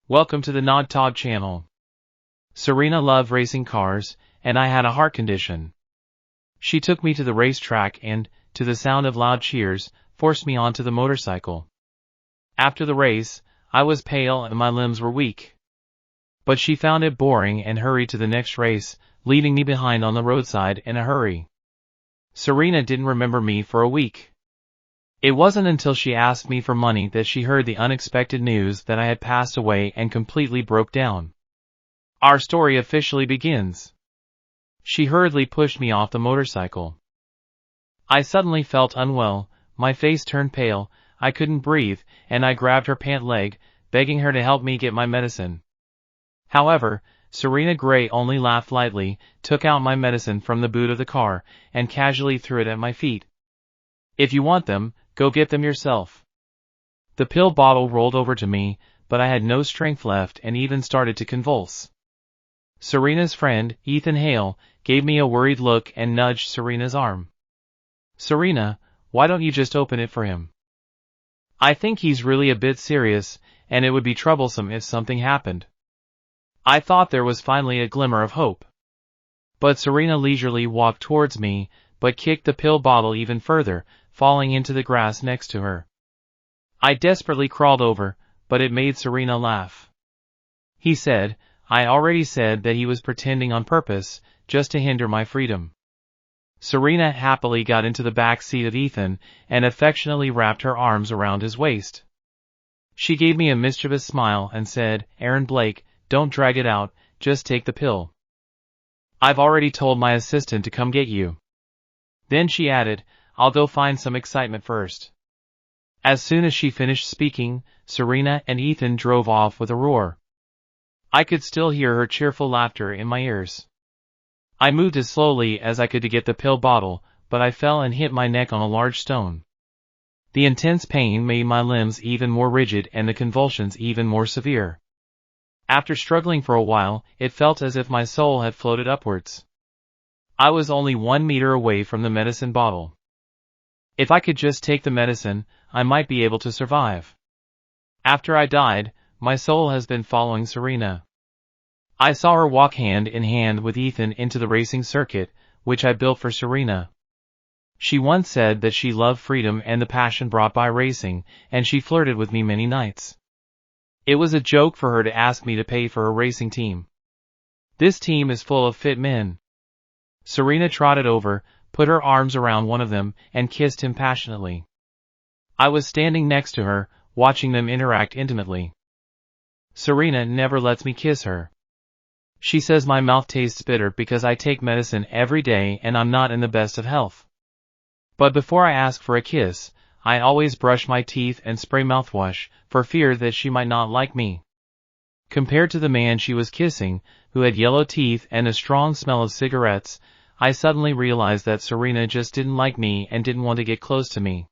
Welcome to the Nod Tog channel. Serena loved racing cars, and I had a heart condition. She took me to the racetrack and, to the sound of loud cheers, forced me onto the motorcycle. After the race, I was pale and my limbs were weak. But she found it boring and hurried to the next race, leaving me behind on the roadside in a hurry. Serena didn't remember me for a week. It wasn't until she asked me for money that she heard the unexpected news that I had passed away and completely broke down. Our story officially begins. She hurriedly pushed me off the motorcycle. I suddenly felt unwell, my face turned pale, I couldn't breathe, and I grabbed her pant leg, begging her to help me get my medicine. However, Serena Gray only laughed lightly, took out my medicine from the boot of the car, and casually threw it at my feet. "If you want them, go get them yourself." The pill bottle rolled over to me, but I had no strength left and even started to convulse. Serena's friend, Ethan Hale, gave me a worried look and nudged Serena's arm. "Serena, why don't you just open it for him? I think he's really a bit serious, and it would be troublesome if something happened." I thought there was finally a glimmer of hope. But Serena leisurely walked towards me, but kicked the pill bottle even further, falling into the grass next to her. I desperately crawled over, but it made Serena laugh. He said, "I already said that he was pretending on purpose, just to hinder my freedom." Serena happily got into the back seat of Ethan, and affectionately wrapped her arms around his waist. She gave me a mischievous smile and said, "Aaron Blake, don't drag it out, just take the pill. I've already told my assistant to come get you." Then she added, "I'll go find some excitement first." As soon as she finished speaking, Serena and Ethan drove off with a roar. I could still hear her cheerful laughter in my ears. I moved as slowly as I could to get the pill bottle, but I fell and hit my neck on a large stone. The intense pain made my limbs even more rigid and the convulsions even more severe. After struggling for a while, it felt as if my soul had floated upwards. I was only 1 meter away from the medicine bottle. If I could just take the medicine, I might be able to survive. After I died, my soul has been following Serena. I saw her walk hand in hand with Ethan into the racing circuit, which I built for Serena. She once said that she loved freedom and the passion brought by racing, and she flirted with me many nights. It was a joke for her to ask me to pay for a racing team. This team is full of fit men. Serena trotted over, put her arms around one of them, and kissed him passionately. I was standing next to her, watching them interact intimately. Serena never lets me kiss her. She says my mouth tastes bitter because I take medicine every day and I'm not in the best of health. But before I ask for a kiss, I always brush my teeth and spray mouthwash, for fear that she might not like me. Compared to the man she was kissing, who had yellow teeth and a strong smell of cigarettes, I suddenly realized that Serena just didn't like me and didn't want to get close to me.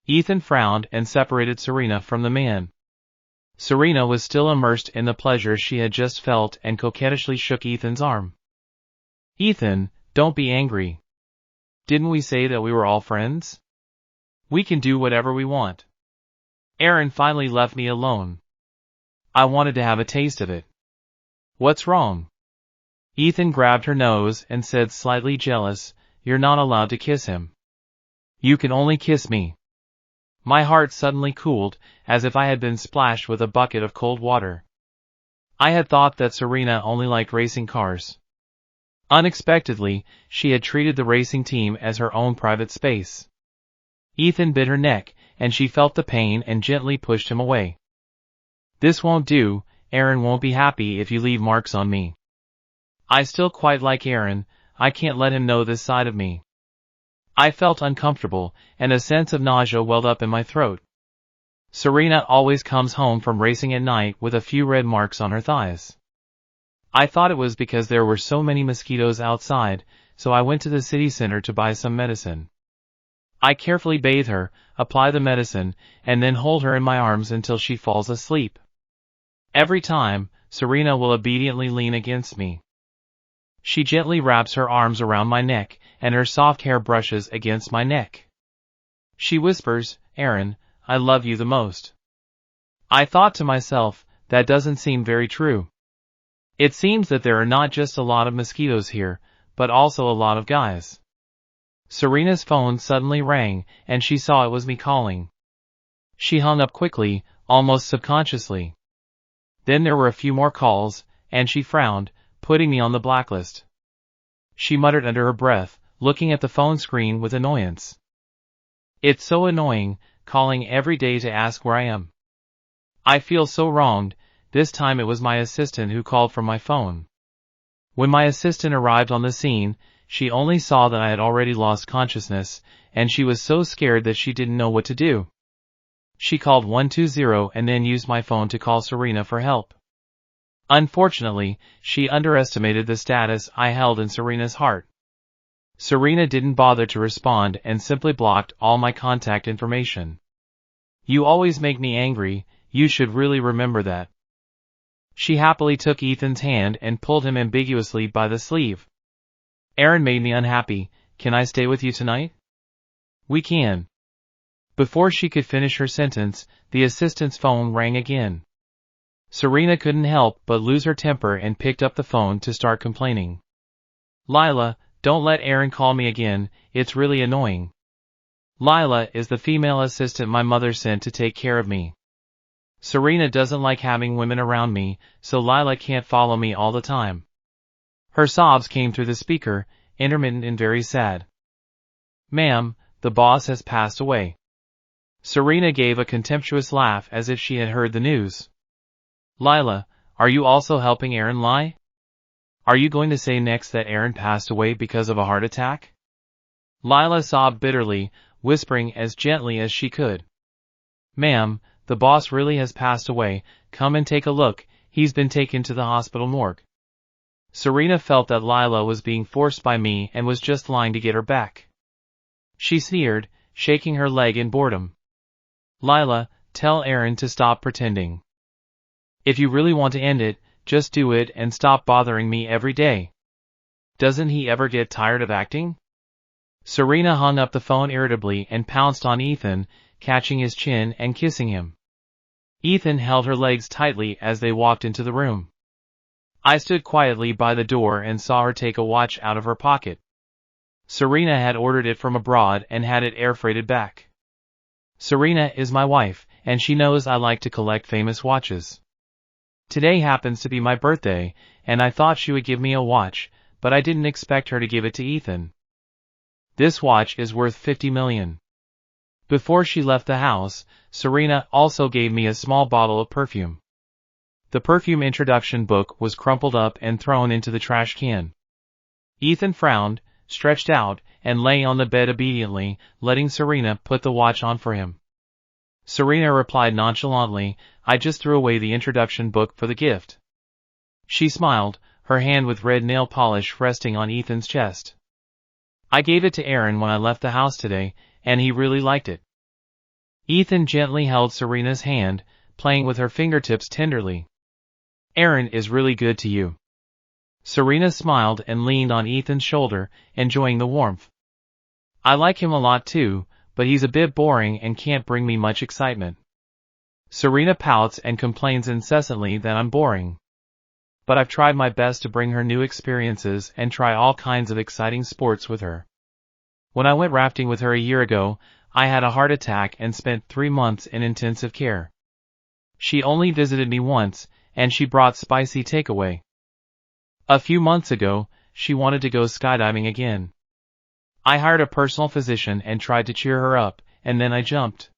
Ethan frowned and separated Serena from the man. Serena was still immersed in the pleasure she had just felt and coquettishly shook Ethan's arm. "Ethan, don't be angry. Didn't we say that we were all friends? We can do whatever we want." Aaron finally left me alone. I wanted to have a taste of it. "What's wrong?" Ethan grabbed her nose and said, slightly jealous, "You're not allowed to kiss him. You can only kiss me." My heart suddenly cooled, as if I had been splashed with a bucket of cold water. I had thought that Serena only liked racing cars. Unexpectedly, she had treated the racing team as her own private space. Ethan bit her neck, and she felt the pain and gently pushed him away. "This won't do, Aaron won't be happy if you leave marks on me. I still quite like Aaron, I can't let him know this side of me." I felt uncomfortable, and a sense of nausea welled up in my throat. Serena always comes home from racing at night with a few red marks on her thighs. I thought it was because there were so many mosquitoes outside, so I went to the city center to buy some medicine. I carefully bathe her, apply the medicine, and then hold her in my arms until she falls asleep. Every time, Serena will obediently lean against me. She gently wraps her arms around my neck, and her soft hair brushes against my neck. She whispers, "Aaron, I love you the most." I thought to myself, that doesn't seem very true. It seems that there are not just a lot of mosquitoes here, but also a lot of guys. Serena's phone suddenly rang, and she saw it was me calling. She hung up quickly, almost subconsciously. Then there were a few more calls, and she frowned, putting me on the blacklist. She muttered under her breath, looking at the phone screen with annoyance. It's so annoying, calling every day to ask where I am. I feel so wronged. This time it was my assistant who called from my phone. When my assistant arrived on the scene, she only saw that I had already lost consciousness, and she was so scared that she didn't know what to do. She called 120 and then used my phone to call Serena for help. Unfortunately, she underestimated the status I held in Serena's heart. Serena didn't bother to respond and simply blocked all my contact information. You always make me angry, you should really remember that. She happily took Ethan's hand and pulled him ambiguously by the sleeve. Aaron made me unhappy. Can I stay with you tonight? We can. Before she could finish her sentence, the assistant's phone rang again. Serena couldn't help but lose her temper and picked up the phone to start complaining. Lila, don't let Aaron call me again, it's really annoying. Lila is the female assistant my mother sent to take care of me. Serena doesn't like having women around me, so Lila can't follow me all the time. Her sobs came through the speaker, intermittent and very sad. Ma'am, the boss has passed away. Serena gave a contemptuous laugh as if she had heard the news. Lila, are you also helping Aaron lie? Are you going to say next that Aaron passed away because of a heart attack? Lila sobbed bitterly, whispering as gently as she could. Ma'am, the boss really has passed away, come and take a look, he's been taken to the hospital morgue. Serena felt that Lila was being forced by me and was just lying to get her back. She sneered, shaking her leg in boredom. Lila, tell Aaron to stop pretending. If you really want to end it, just do it and stop bothering me every day. Doesn't he ever get tired of acting? Serena hung up the phone irritably and pounced on Ethan, catching his chin and kissing him. Ethan held her legs tightly as they walked into the room. I stood quietly by the door and saw her take a watch out of her pocket. Serena had ordered it from abroad and had it air freighted back. Serena is my wife, and she knows I like to collect famous watches. Today happens to be my birthday, and I thought she would give me a watch, but I didn't expect her to give it to Ethan. This watch is worth $50 million. Before she left the house, Serena also gave me a small bottle of perfume. The perfume introduction book was crumpled up and thrown into the trash can. Ethan frowned, stretched out, and lay on the bed obediently, letting Serena put the watch on for him. Serena replied nonchalantly, I just threw away the introduction book for the gift. She smiled, her hand with red nail polish resting on Ethan's chest. I gave it to Aaron when I left the house today, and he really liked it. Ethan gently held Serena's hand, playing with her fingertips tenderly. Aaron is really good to you. Serena smiled and leaned on Ethan's shoulder, enjoying the warmth. I like him a lot too, but he's a bit boring and can't bring me much excitement. Serena pouts and complains incessantly that I'm boring. But I've tried my best to bring her new experiences and try all kinds of exciting sports with her. When I went rafting with her a year ago, I had a heart attack and spent 3 months in intensive care. She only visited me once, and she brought spicy takeaway. A few months ago, she wanted to go skydiving again. I hired a personal physician and tried to cheer her up, and then I jumped.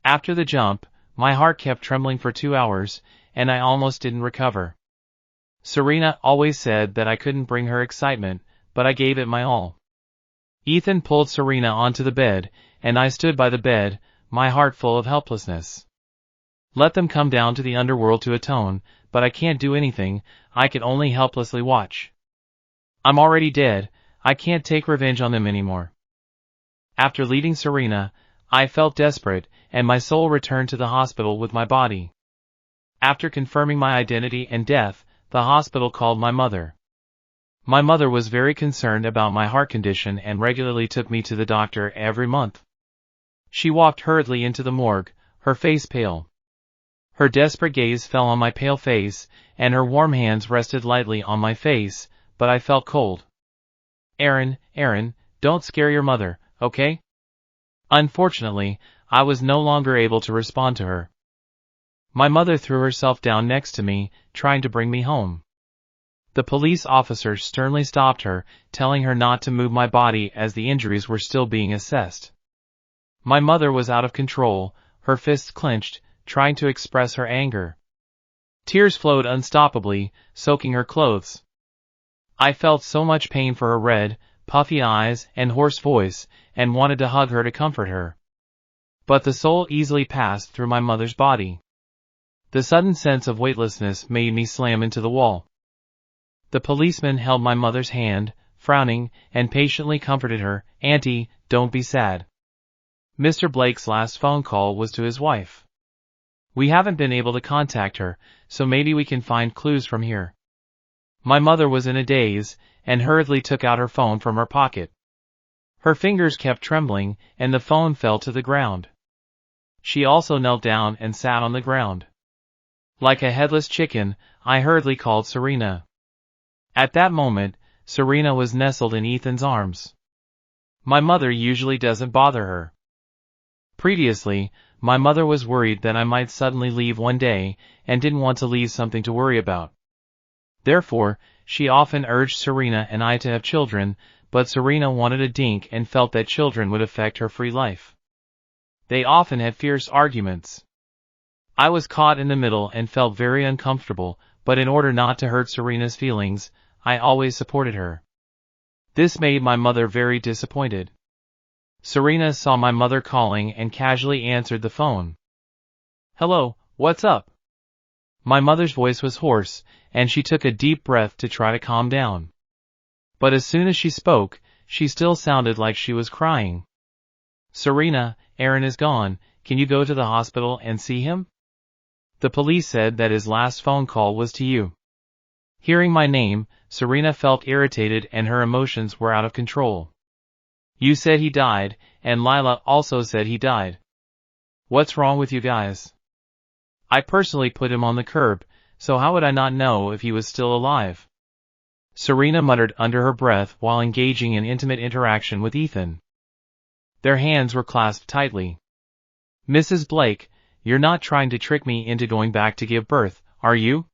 After the jump, my heart kept trembling for 2 hours, and I almost didn't recover. Serena always said that I couldn't bring her excitement, but I gave it my all. Ethan pulled Serena onto the bed, and I stood by the bed, my heart full of helplessness. Let them come down to the underworld to atone, but I can't do anything, I can only helplessly watch. I'm already dead, I can't take revenge on them anymore. After leaving Serena, I felt desperate, and my soul returned to the hospital with my body. After confirming my identity and death, the hospital called my mother. My mother was very concerned about my heart condition and regularly took me to the doctor every month. She walked hurriedly into the morgue, her face pale. Her desperate gaze fell on my pale face, and her warm hands rested lightly on my face, but I felt cold. Aaron, don't scare your mother, okay? Unfortunately, I was no longer able to respond to her. My mother threw herself down next to me, trying to bring me home. The police officer sternly stopped her, telling her not to move my body as the injuries were still being assessed. My mother was out of control, her fists clenched, trying to express her anger. Tears flowed unstoppably, soaking her clothes. I felt so much pain for her red, puffy eyes and hoarse voice, and wanted to hug her to comfort her. But the soul easily passed through my mother's body. The sudden sense of weightlessness made me slam into the wall. The policeman held my mother's hand, frowning, and patiently comforted her. "Auntie, don't be sad. Mr. Blake's last phone call was to his wife. We haven't been able to contact her, so maybe we can find clues from here." My mother was in a daze, and hurriedly took out her phone from her pocket. Her fingers kept trembling, and the phone fell to the ground. She also knelt down and sat on the ground. Like a headless chicken, I hurriedly called Serena. At that moment, Serena was nestled in Ethan's arms. My mother usually doesn't bother her. Previously, my mother was worried that I might suddenly leave one day, and didn't want to leave something to worry about. Therefore, she often urged Serena and I to have children, but Serena wanted a dink and felt that children would affect her free life. They often had fierce arguments. I was caught in the middle and felt very uncomfortable, but in order not to hurt Serena's feelings, I always supported her. This made my mother very disappointed. Serena saw my mother calling and casually answered the phone. "Hello, what's up?" My mother's voice was hoarse, and she took a deep breath to try to calm down. But as soon as she spoke, she still sounded like she was crying. "Serena, Aaron is gone. Can you go to the hospital and see him? The police said that his last phone call was to you." Hearing my name, Serena felt irritated and her emotions were out of control. "You said he died, and Lila also said he died. What's wrong with you guys? I personally put him on the curb, so how would I not know if he was still alive?" Serena muttered under her breath while engaging in intimate interaction with Ethan. Their hands were clasped tightly. "Mrs. Blake, you're not trying to trick me into going back to give birth, are you?"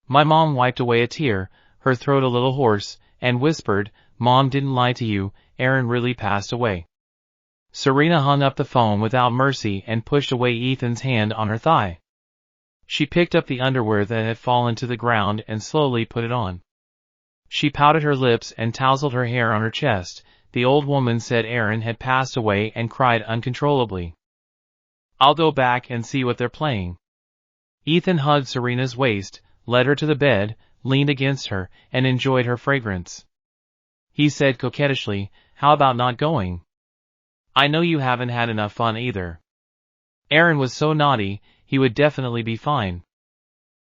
My mom wiped away a tear, her throat a little hoarse, and whispered, "Mom didn't lie to you, Aaron really passed away." Serena hung up the phone without mercy and pushed away Ethan's hand on her thigh. She picked up the underwear that had fallen to the ground and slowly put it on. She pouted her lips and tousled her hair on her chest. The old woman said Aaron had passed away and cried uncontrollably. "I'll go back and see what they're playing." Ethan hugged Serena's waist, led her to the bed, leaned against her, and enjoyed her fragrance. He said coquettishly, "How about not going? I know you haven't had enough fun either." Aaron was so naughty, he would definitely be fine.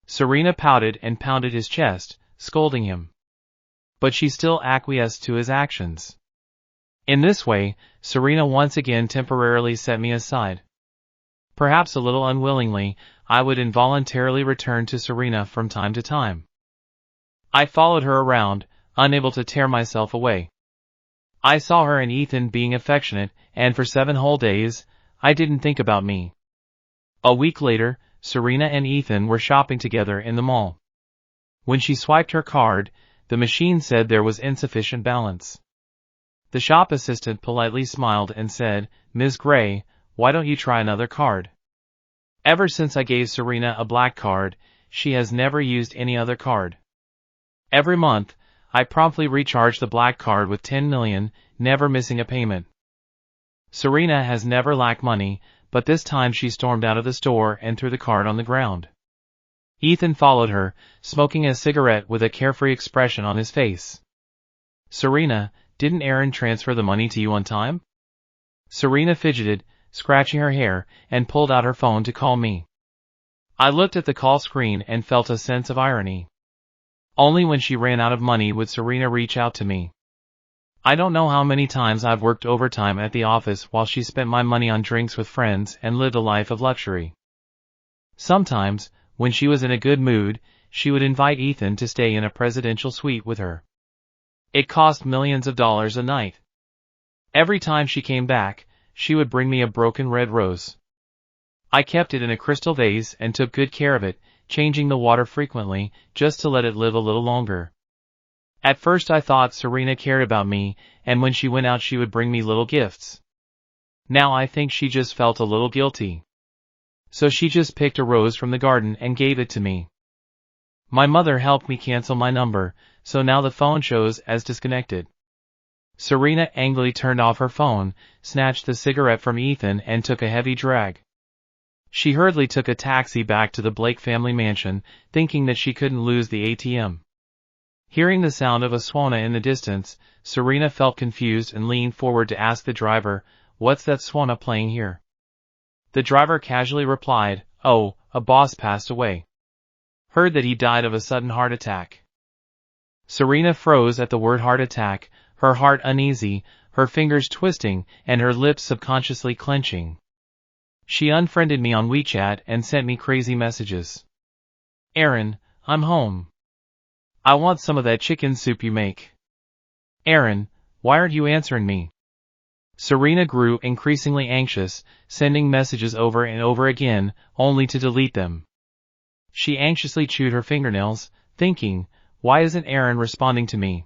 Serena pouted and pounded his chest, scolding him. But she still acquiesced to his actions. In this way, Serena once again temporarily set me aside. Perhaps a little unwillingly, I would involuntarily return to Serena from time to time. I followed her around, unable to tear myself away. I saw her and Ethan being affectionate, and for 7 whole days, I didn't think about me. A week later, Serena and Ethan were shopping together in the mall. When she swiped her card, the machine said there was insufficient balance. The shop assistant politely smiled and said, "Ms. Gray, why don't you try another card?" Ever since I gave Serena a black card, she has never used any other card. Every month, I promptly recharge the black card with 10 million, never missing a payment. Serena has never lacked money, but this time she stormed out of the store and threw the card on the ground. Ethan followed her, smoking a cigarette with a carefree expression on his face. "Serena, didn't Aaron transfer the money to you on time?" Serena fidgeted, scratching her hair, and pulled out her phone to call me. I looked at the call screen and felt a sense of irony. Only when she ran out of money would Serena reach out to me. I don't know how many times I've worked overtime at the office while she spent my money on drinks with friends and lived a life of luxury. Sometimes, when she was in a good mood, she would invite Ethan to stay in a presidential suite with her. It cost millions of dollars a night. Every time she came back, she would bring me a broken red rose. I kept it in a crystal vase and took good care of it, changing the water frequently, just to let it live a little longer. At first I thought Serena cared about me, and when she went out she would bring me little gifts. Now I think she just felt a little guilty. So she just picked a rose from the garden and gave it to me. My mother helped me cancel my number, so now the phone shows as disconnected. Serena angrily turned off her phone, snatched the cigarette from Ethan and took a heavy drag. She hurriedly took a taxi back to the Blake family mansion, thinking that she couldn't lose the ATM. Hearing the sound of a swana in the distance, Serena felt confused and leaned forward to ask the driver, "What's that swana playing here?" The driver casually replied, "Oh, a boss passed away. Heard that he died of a sudden heart attack." Serena froze at the word heart attack, her heart uneasy, her fingers twisting, and her lips subconsciously clenching. She unfriended me on WeChat and sent me crazy messages. "Aaron, I'm home. I want some of that chicken soup you make. Aaron, why aren't you answering me?" Serena grew increasingly anxious, sending messages over and over again, only to delete them. She anxiously chewed her fingernails, thinking, "Why isn't Aaron responding to me?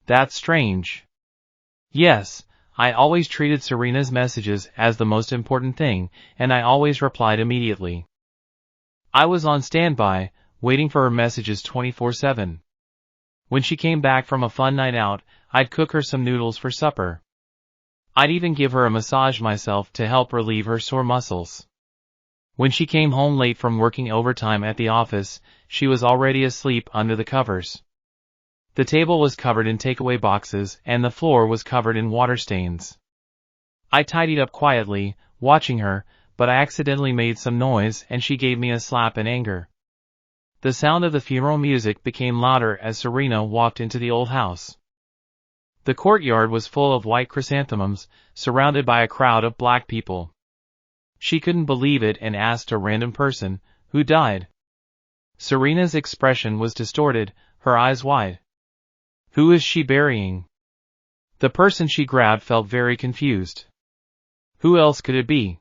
That's strange." Yes, I always treated Serena's messages as the most important thing, and I always replied immediately. I was on standby, waiting for her messages 24/7. When she came back from a fun night out, I'd cook her some noodles for supper. I'd even give her a massage myself to help relieve her sore muscles. When she came home late from working overtime at the office, she was already asleep under the covers. The table was covered in takeaway boxes and the floor was covered in water stains. I tidied up quietly, watching her, but I accidentally made some noise and she gave me a slap in anger. The sound of the funeral music became louder as Serena walked into the old house. The courtyard was full of white chrysanthemums, surrounded by a crowd of black people. She couldn't believe it and asked a random person, "Who died?" Serena's expression was distorted, her eyes wide. "Who is she burying?" The person she grabbed felt very confused. "Who else could it be?"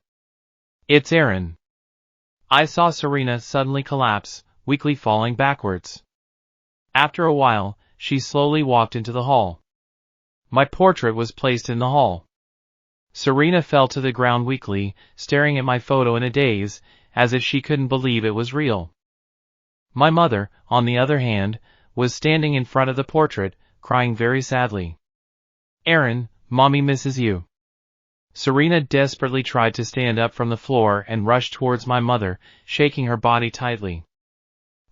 "It's Aaron." I saw Serena suddenly collapse, weakly falling backwards. After a while, she slowly walked into the hall. My portrait was placed in the hall. Serena fell to the ground weakly, staring at my photo in a daze, as if she couldn't believe it was real. My mother, on the other hand, was standing in front of the portrait, crying very sadly. "Aaron, Mommy misses you." Serena desperately tried to stand up from the floor and rushed towards my mother, shaking her body tightly.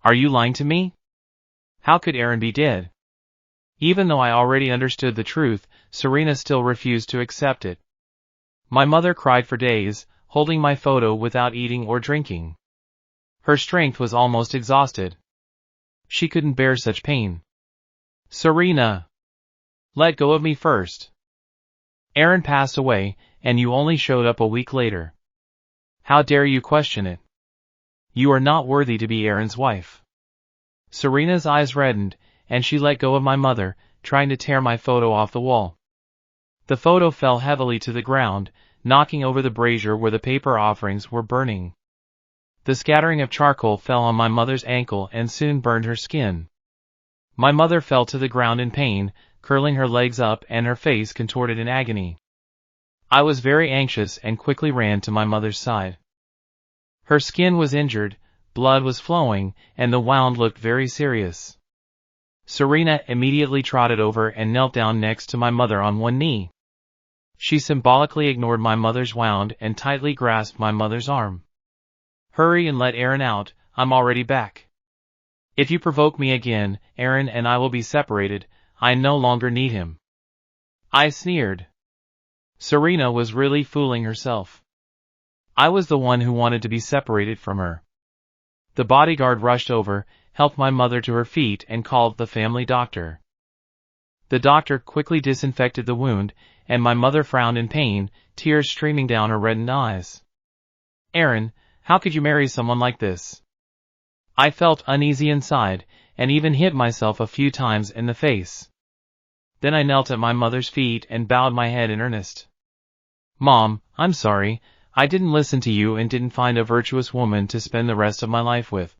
"Are you lying to me? How could Aaron be dead?" Even though I already understood the truth, Serena still refused to accept it. My mother cried for days, holding my photo without eating or drinking. Her strength was almost exhausted. She couldn't bear such pain. "Serena! Let go of me first. Aaron passed away, and you only showed up a week later. How dare you question it? You are not worthy to be Aaron's wife." Serena's eyes reddened, and she let go of my mother, trying to tear my photo off the wall. The photo fell heavily to the ground, knocking over the brazier where the paper offerings were burning. The scattering of charcoal fell on my mother's ankle and soon burned her skin. My mother fell to the ground in pain, curling her legs up and her face contorted in agony. I was very anxious and quickly ran to my mother's side. Her skin was injured, blood was flowing, and the wound looked very serious. Serena immediately trotted over and knelt down next to my mother on one knee. She symbolically ignored my mother's wound and tightly grasped my mother's arm. "Hurry and let Aaron out, I'm already back. If you provoke me again, Aaron and I will be separated, I no longer need him." I sneered. Serena was really fooling herself. I was the one who wanted to be separated from her. The bodyguard rushed over, helped my mother to her feet and called the family doctor. The doctor quickly disinfected the wound, and my mother frowned in pain, tears streaming down her reddened eyes. "Aaron, How could you marry someone like this? I felt uneasy inside, and even hit myself a few times in the face. Then I knelt at my mother's feet and bowed my head in earnest. Mom, I'm sorry, I didn't listen to you and didn't find a virtuous woman to spend the rest of my life with.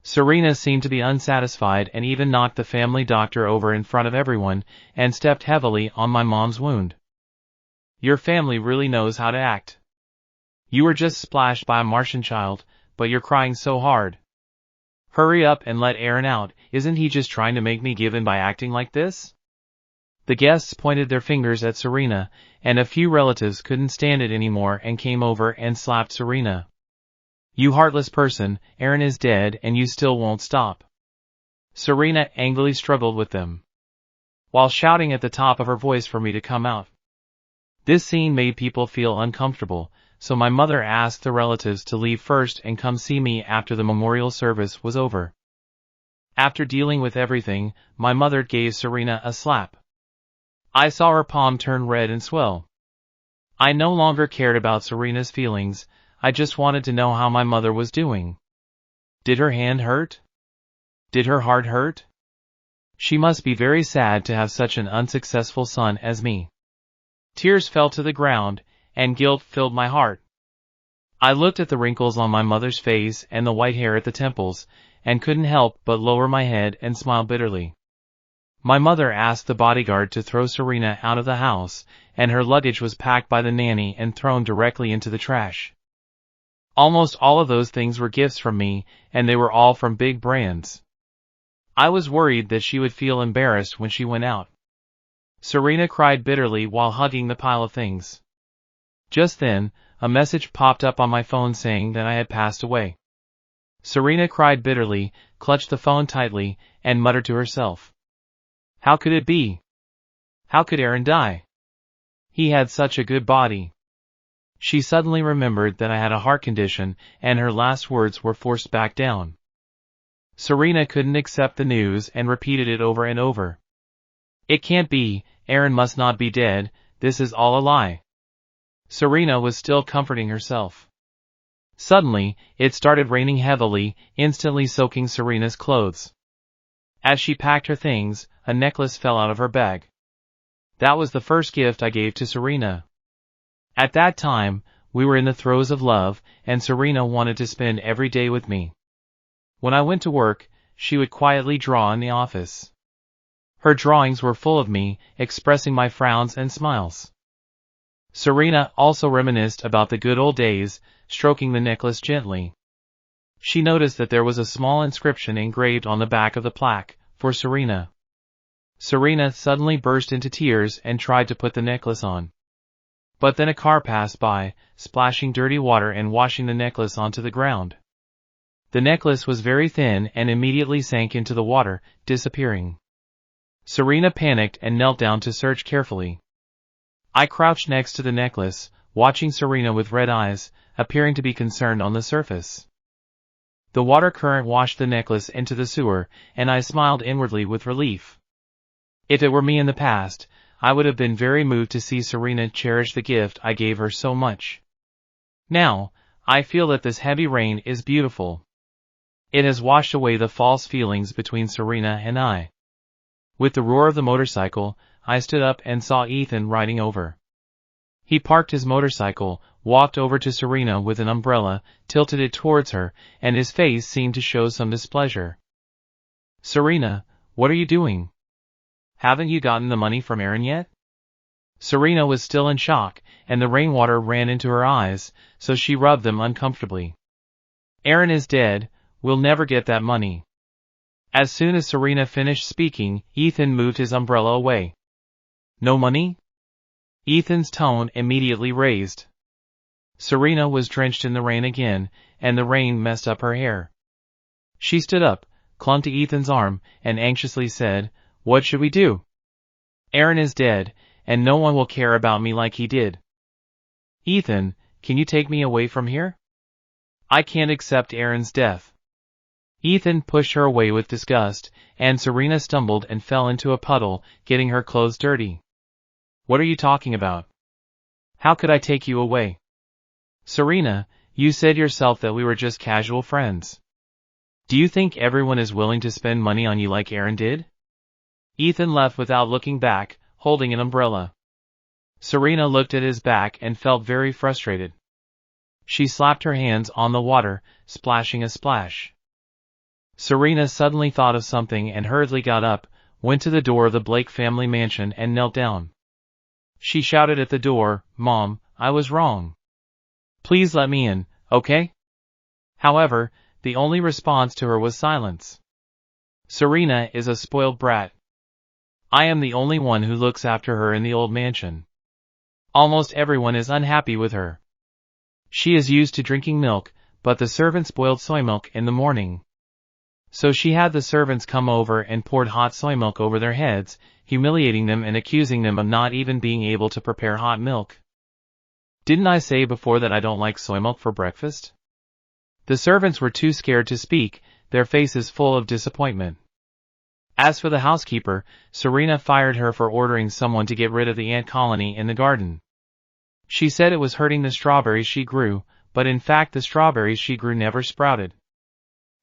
Serena seemed to be unsatisfied and even knocked the family doctor over in front of everyone and stepped heavily on my mom's wound. Your family really knows how to act. You were just splashed by a Martian child, but you're crying so hard. Hurry up and let Aaron out, isn't he just trying to make me give in by acting like this? The guests pointed their fingers at Serena, and a few relatives couldn't stand it anymore and came over and slapped Serena. You heartless person, Aaron is dead and you still won't stop. Serena angrily struggled with them, while shouting at the top of her voice for me to come out. This scene made people feel uncomfortable, so my mother asked the relatives to leave first and come see me after the memorial service was over. After dealing with everything, my mother gave Serena a slap. I saw her palm turn red and swell. I no longer cared about Serena's feelings, I just wanted to know how my mother was doing. Did her hand hurt? Did her heart hurt? She must be very sad to have such an unsuccessful son as me. Tears fell to the ground, and guilt filled my heart. I looked at the wrinkles on my mother's face and the white hair at the temples, and couldn't help but lower my head and smile bitterly. My mother asked the bodyguard to throw Serena out of the house, and her luggage was packed by the nanny and thrown directly into the trash. Almost all of those things were gifts from me, and they were all from big brands. I was worried that she would feel embarrassed when she went out. Serena cried bitterly while hugging the pile of things. Just then, a message popped up on my phone saying that I had passed away. Serena cried bitterly, clutched the phone tightly, and muttered to herself. How could it be? How could Aaron die? He had such a good body. She suddenly remembered that I had a heart condition, and her last words were forced back down. Serena couldn't accept the news and repeated it over and over. It can't be, Aaron must not be dead, this is all a lie. Serena was still comforting herself. Suddenly, it started raining heavily, instantly soaking Serena's clothes. As she packed her things, a necklace fell out of her bag. That was the first gift I gave to Serena. At that time, we were in the throes of love, and Serena wanted to spend every day with me. When I went to work, she would quietly draw in the office. Her drawings were full of me, expressing my frowns and smiles. Serena also reminisced about the good old days, stroking the necklace gently. She noticed that there was a small inscription engraved on the back of the plaque, for Serena. Serena suddenly burst into tears and tried to put the necklace on. But then a car passed by, splashing dirty water and washing the necklace onto the ground. The necklace was very thin and immediately sank into the water, disappearing. Serena panicked and knelt down to search carefully. I crouched next to the necklace, watching Serena with red eyes, appearing to be concerned on the surface. The water current washed the necklace into the sewer, and I smiled inwardly with relief. If it were me in the past, I would have been very moved to see Serena cherish the gift I gave her so much. Now, I feel that this heavy rain is beautiful. It has washed away the false feelings between Serena and I. With the roar of the motorcycle, I stood up and saw Ethan riding over. He parked his motorcycle, walked over to Serena with an umbrella, tilted it towards her, and his face seemed to show some displeasure. Serena, what are you doing? Haven't you gotten the money from Aaron yet? Serena was still in shock, and the rainwater ran into her eyes, so she rubbed them uncomfortably. Aaron is dead, we'll never get that money. As soon as Serena finished speaking, Ethan moved his umbrella away. No money? Ethan's tone immediately raised. Serena was drenched in the rain again, and the rain messed up her hair. She stood up, clung to Ethan's arm, and anxiously said, "What should we do? Aaron is dead, and no one will care about me like he did. Ethan, can you take me away from here? I can't accept Aaron's death." Ethan pushed her away with disgust, and Serena stumbled and fell into a puddle, getting her clothes dirty. "What are you talking about? How could I take you away? Serena, You said yourself that we were just casual friends. Do you think everyone is willing to spend money on you like Aaron did? Ethan left without looking back, holding an umbrella. Serena looked at his back and felt very frustrated. She slapped her hands on the water, splashing a splash. Serena suddenly thought of something and hurriedly got up, went to the door of the Blake family mansion and knelt down. She shouted at the door, "Mom, I was wrong. Please let me in, okay?" However, the only response to her was silence. Serena is a spoiled brat. I am the only one who looks after her in the old mansion. Almost everyone is unhappy with her. She is used to drinking milk, but the servants boiled soy milk in the morning. So she had the servants come over and poured hot soy milk over their heads, humiliating them and accusing them of not even being able to prepare hot milk. Didn't I say before that I don't like soy milk for breakfast? The servants were too scared to speak, their faces full of disappointment. As for the housekeeper, Serena fired her for ordering someone to get rid of the ant colony in the garden. She said it was hurting the strawberries she grew, but in fact the strawberries she grew never sprouted.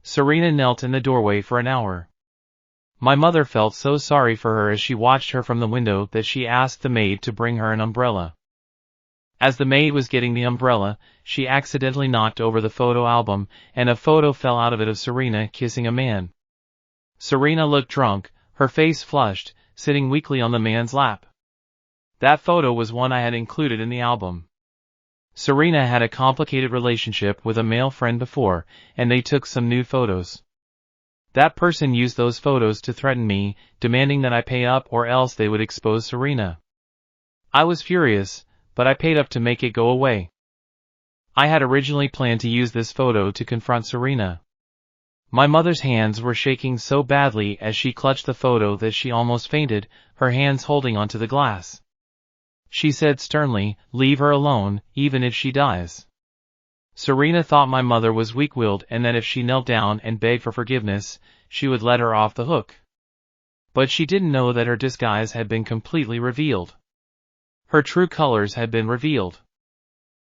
Serena knelt in the doorway for an hour. My mother felt so sorry for her as she watched her from the window that she asked the maid to bring her an umbrella. As the maid was getting the umbrella, she accidentally knocked over the photo album, and a photo fell out of it of Serena kissing a man. Serena looked drunk, her face flushed, sitting weakly on the man's lap. That photo was one I had included in the album. Serena had a complicated relationship with a male friend before, and they took some nude photos. That person used those photos to threaten me, demanding that I pay up or else they would expose Serena. I was furious, but I paid up to make it go away. I had originally planned to use this photo to confront Serena. My mother's hands were shaking so badly as she clutched the photo that she almost fainted, her hands holding onto the glass. She said sternly, "Leave her alone, even if she dies." Serena thought my mother was weak-willed and that if she knelt down and begged for forgiveness, she would let her off the hook. But she didn't know that her disguise had been completely revealed. Her true colors had been revealed.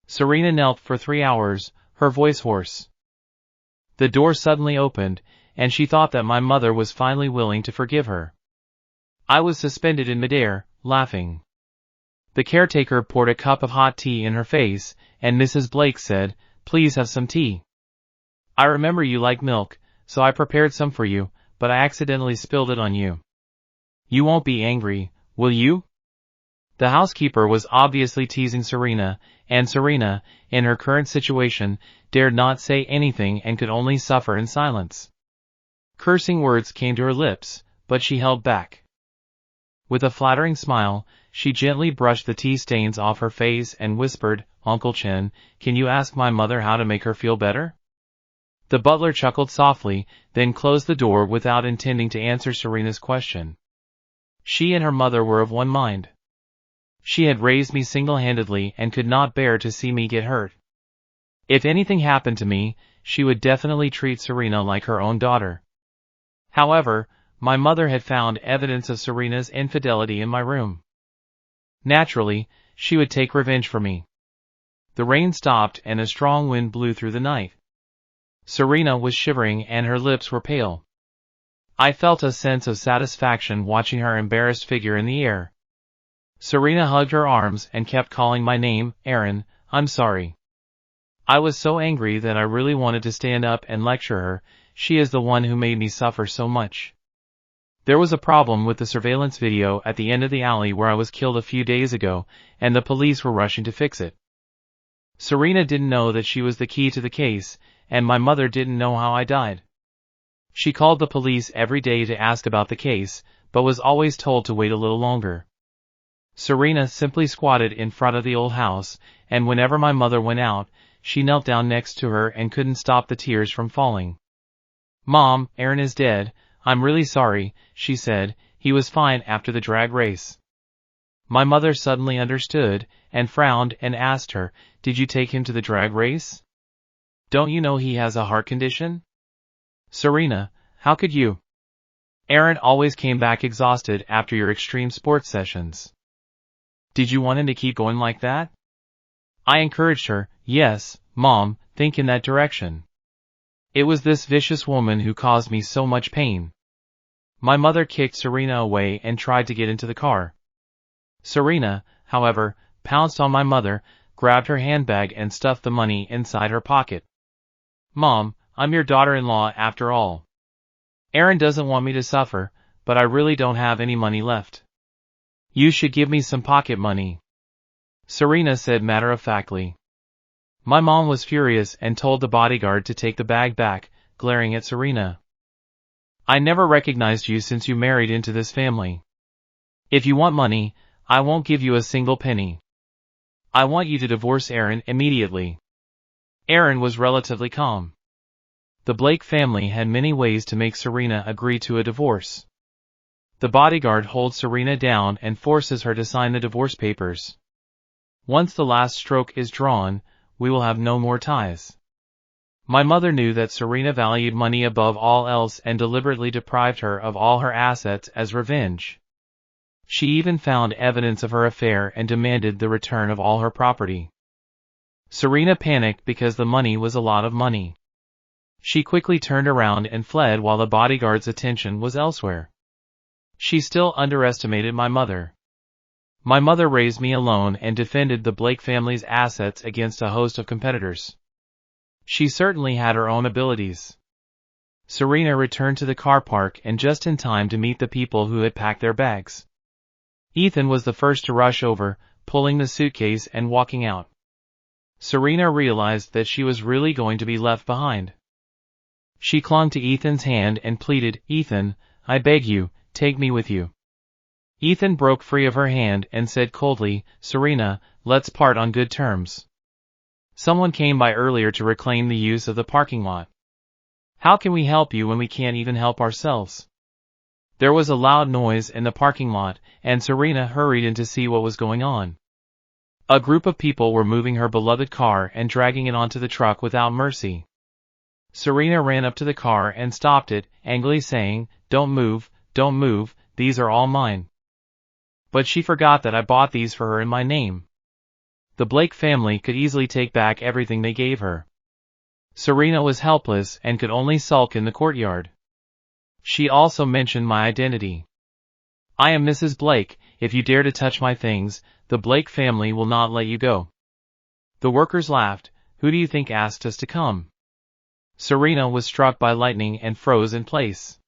Serena knelt for 3 hours, her voice hoarse. The door suddenly opened, and she thought that my mother was finally willing to forgive her. I was suspended in midair, laughing. The caretaker poured a cup of hot tea in her face, and Mrs. Blake said, "Please have some tea. I remember you like milk, so I prepared some for you, but I accidentally spilled it on you. You won't be angry, will you?" The housekeeper was obviously teasing Serena, and Serena, in her current situation, dared not say anything and could only suffer in silence. Cursing words came to her lips, but she held back. With a flattering smile, she gently brushed the tea stains off her face and whispered, "Uncle Chen, can you ask my mother how to make her feel better?" The butler chuckled softly, then closed the door without intending to answer Serena's question. She and her mother were of one mind. She had raised me single-handedly and could not bear to see me get hurt. If anything happened to me, she would definitely treat Serena like her own daughter. However, my mother had found evidence of Serena's infidelity in my room. Naturally, she would take revenge for me. The rain stopped and a strong wind blew through the night. Serena was shivering and her lips were pale. I felt a sense of satisfaction watching her embarrassed figure in the air. Serena hugged her arms and kept calling my name, "Aaron, I'm sorry." I was so angry that I really wanted to stand up and lecture her. She is the one who made me suffer so much. There was a problem with the surveillance video at the end of the alley where I was killed a few days ago, and the police were rushing to fix it. Serena didn't know that she was the key to the case, and my mother didn't know how I died. She called the police every day to ask about the case, but was always told to wait a little longer. Serena simply squatted in front of the old house, and whenever my mother went out, she knelt down next to her and couldn't stop the tears from falling. "Mom, Aaron is dead. I'm really sorry," she said. "He was fine after the drag race." My mother suddenly understood, and frowned and asked her, "Did you take him to the drag race? Don't you know he has a heart condition?" "Serena, how could you? Aaron always came back exhausted after your extreme sports sessions. Did you want him to keep going like that?" I encouraged her, "Yes, Mom, think in that direction. It was this vicious woman who caused me so much pain. My mother kicked Serena away and tried to get into the car. Serena, however, pounced on my mother, grabbed her handbag and stuffed the money inside her pocket. Mom, I'm your daughter-in-law after all. Aaron doesn't want me to suffer, but I really don't have any money left. You should give me some pocket money, Serena said matter-of-factly. My mom was furious and told the bodyguard to take the bag back, glaring at Serena. I never recognized you since you married into this family. If you want money, I won't give you a single penny. I want you to divorce Aaron immediately. Aaron was relatively calm. The Blake family had many ways to make Serena agree to a divorce. The bodyguard holds Serena down and forces her to sign the divorce papers. Once the last stroke is drawn, we will have no more ties. My mother knew that Serena valued money above all else and deliberately deprived her of all her assets as revenge. She even found evidence of her affair and demanded the return of all her property. Serena panicked because the money was a lot of money. She quickly turned around and fled while the bodyguard's attention was elsewhere. She still underestimated my mother. My mother raised me alone and defended the Blake family's assets against a host of competitors. She certainly had her own abilities. Serena returned to the car park and just in time to meet the people who had packed their bags. Ethan was the first to rush over, pulling the suitcase and walking out. Serena realized that she was really going to be left behind. She clung to Ethan's hand and pleaded, "Ethan, I beg you, take me with you." Ethan broke free of her hand and said coldly, "Serena, let's part on good terms. Someone came by earlier to reclaim the use of the parking lot. How can we help you when we can't even help ourselves?" There was a loud noise in the parking lot, and Serena hurried in to see what was going on. A group of people were moving her beloved car and dragging it onto the truck without mercy. Serena ran up to the car and stopped it, angrily saying, don't move, these are all mine." But she forgot that I bought these for her in my name. The Blake family could easily take back everything they gave her. Serena was helpless and could only sulk in the courtyard. She also mentioned my identity. "I am Mrs. Blake. If you dare to touch my things, the Blake family will not let you go." The workers laughed. "Who do you think asked us to come?" Serena was struck by lightning and froze in place.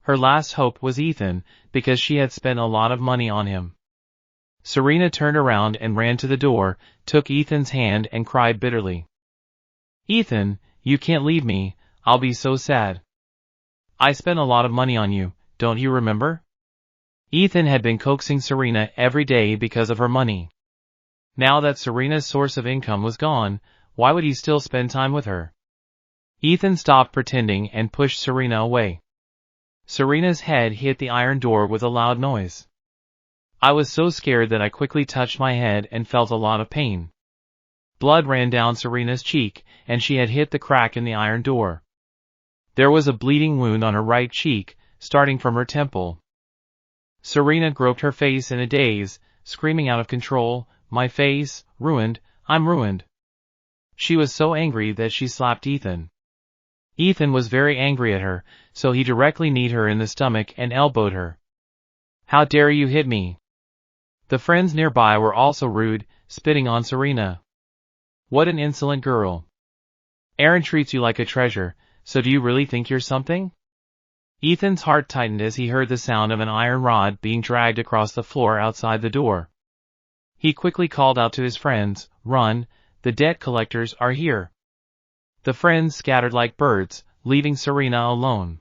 Her last hope was Ethan, because she had spent a lot of money on him. Serena turned around and ran to the door, took Ethan's hand and cried bitterly. "Ethan, you can't leave me, I'll be so sad. I spent a lot of money on you, don't you remember?" Ethan had been coaxing Serena every day because of her money. Now that Serena's source of income was gone, why would he still spend time with her? Ethan stopped pretending and pushed Serena away. Serena's head hit the iron door with a loud noise. I was so scared that I quickly touched my head and felt a lot of pain. Blood ran down Serena's cheek, and she had hit the crack in the iron door. There was a bleeding wound on her right cheek, starting from her temple. Serena groped her face in a daze, screaming out of control, "My face, ruined, I'm ruined." She was so angry that she slapped Ethan. Ethan was very angry at her, so he directly kneed her in the stomach and elbowed her. "How dare you hit me?" The friends nearby were also rude, spitting on Serena. "What an insolent girl. Aaron treats you like a treasure, so do you really think you're something?" Ethan's heart tightened as he heard the sound of an iron rod being dragged across the floor outside the door. He quickly called out to his friends, "Run, the debt collectors are here." The friends scattered like birds, leaving Serena alone.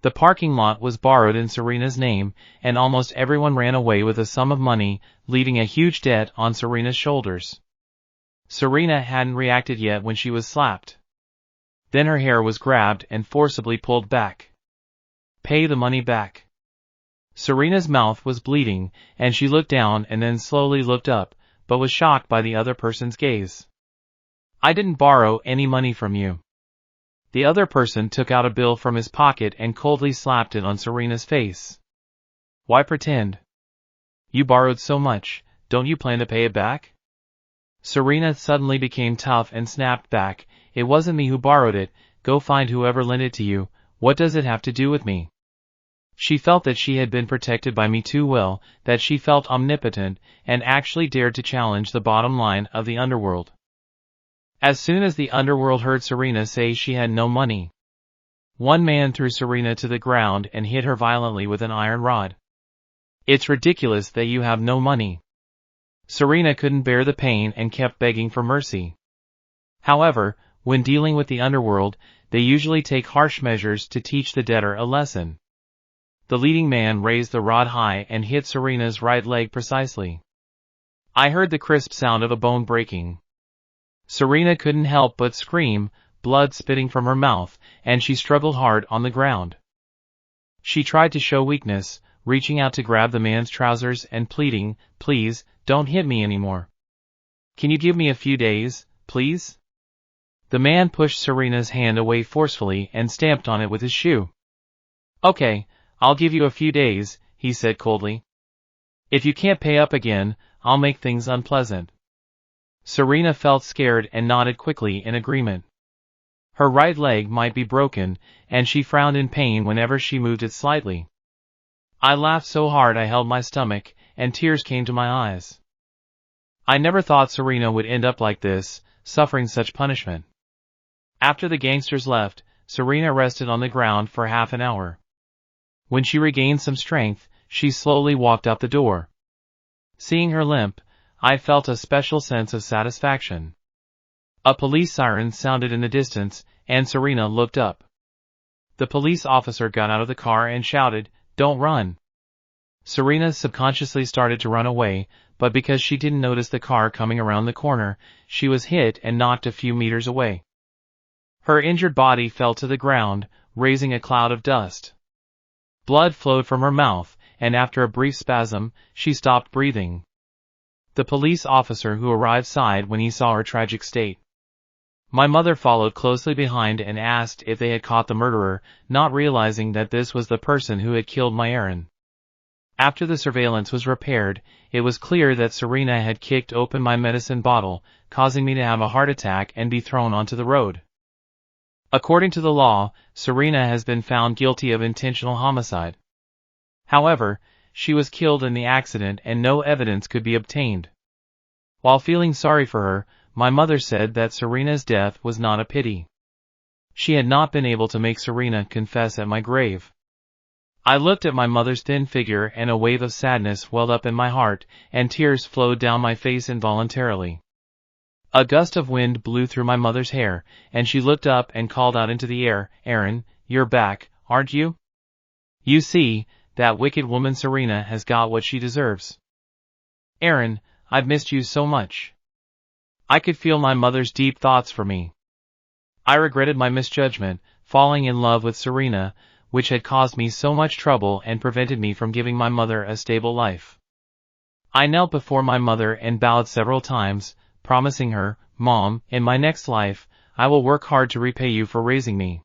The parking lot was borrowed in Serena's name, and almost everyone ran away with a sum of money, leaving a huge debt on Serena's shoulders. Serena hadn't reacted yet when she was slapped. Then her hair was grabbed and forcibly pulled back. "Pay the money back." Serena's mouth was bleeding, and she looked down and then slowly looked up, but was shocked by the other person's gaze. "I didn't borrow any money from you." The other person took out a bill from his pocket and coldly slapped it on Serena's face. "Why pretend? You borrowed so much, don't you plan to pay it back?" Serena suddenly became tough and snapped back, "It wasn't me who borrowed it, go find whoever lent it to you, what does it have to do with me?" She felt that she had been protected by me too well, that she felt omnipotent, and actually dared to challenge the bottom line of the underworld. As soon as the underworld heard Serena say she had no money, one man threw Serena to the ground and hit her violently with an iron rod. "It's ridiculous that you have no money." Serena couldn't bear the pain and kept begging for mercy. However, when dealing with the underworld, they usually take harsh measures to teach the debtor a lesson. The leading man raised the rod high and hit Serena's right leg precisely. I heard the crisp sound of a bone breaking. Serena couldn't help but scream, blood spitting from her mouth, and she struggled hard on the ground. She tried to show weakness, reaching out to grab the man's trousers and pleading, "Please, don't hit me anymore. Can you give me a few days, please?" The man pushed Serena's hand away forcefully and stamped on it with his shoe. "Okay, I'll give you a few days," he said coldly. "If you can't pay up again, I'll make things unpleasant." Serena felt scared and nodded quickly in agreement. Her right leg might be broken, and she frowned in pain whenever she moved it slightly. I laughed so hard I held my stomach, and tears came to my eyes. I never thought Serena would end up like this, suffering such punishment. After the gangsters left, Serena rested on the ground for half an hour. When she regained some strength, she slowly walked out the door. Seeing her limp, I felt a special sense of satisfaction. A police siren sounded in the distance, and Serena looked up. The police officer got out of the car and shouted, "Don't run." Serena subconsciously started to run away, but because she didn't notice the car coming around the corner, she was hit and knocked a few meters away. Her injured body fell to the ground, raising a cloud of dust. Blood flowed from her mouth, and after a brief spasm, she stopped breathing. The police officer who arrived sighed when he saw her tragic state. My mother followed closely behind and asked if they had caught the murderer, not realizing that this was the person who had killed my Aaron. After the surveillance was repaired, it was clear that Serena had kicked open my medicine bottle, causing me to have a heart attack and be thrown onto the road. According to the law, Serena has been found guilty of intentional homicide. However, she was killed in the accident and no evidence could be obtained. While feeling sorry for her, my mother said that Serena's death was not a pity. She had not been able to make Serena confess at my grave. I looked at my mother's thin figure and a wave of sadness welled up in my heart, and tears flowed down my face involuntarily. A gust of wind blew through my mother's hair, and she looked up and called out into the air, "Aaron, you're back, aren't you? You see, that wicked woman Serena has got what she deserves. Aaron, I've missed you so much." I could feel my mother's deep thoughts for me. I regretted my misjudgment, falling in love with Serena, which had caused me so much trouble and prevented me from giving my mother a stable life. I knelt before my mother and bowed several times, promising her, "Mom, in my next life, I will work hard to repay you for raising me."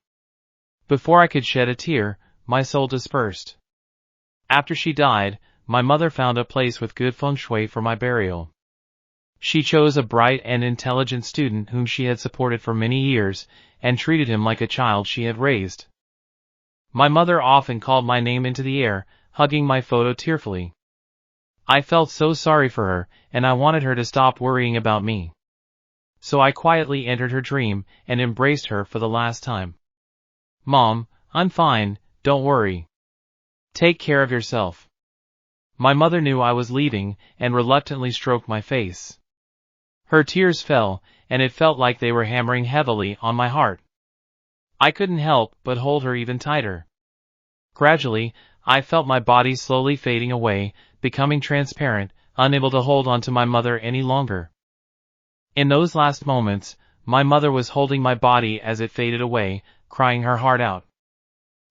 Before I could shed a tear, my soul dispersed. After she died, my mother found a place with good feng shui for my burial. She chose a bright and intelligent student whom she had supported for many years, and treated him like a child she had raised. My mother often called my name into the air, hugging my photo tearfully. I felt so sorry for her, and I wanted her to stop worrying about me. So I quietly entered her dream, and embraced her for the last time. "Mom, I'm fine, don't worry. Take care of yourself." My mother knew I was leaving, and reluctantly stroked my face. Her tears fell, and it felt like they were hammering heavily on my heart. I couldn't help but hold her even tighter. Gradually, I felt my body slowly fading away, becoming transparent, unable to hold on to my mother any longer. In those last moments, my mother was holding my body as it faded away, crying her heart out.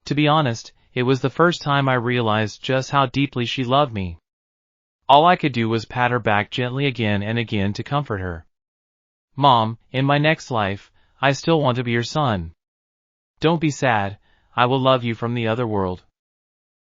To be honest, it was the first time I realized just how deeply she loved me. All I could do was pat her back gently again and again to comfort her. "Mom, in my next life, I still want to be your son. Don't be sad, I will love you from the other world."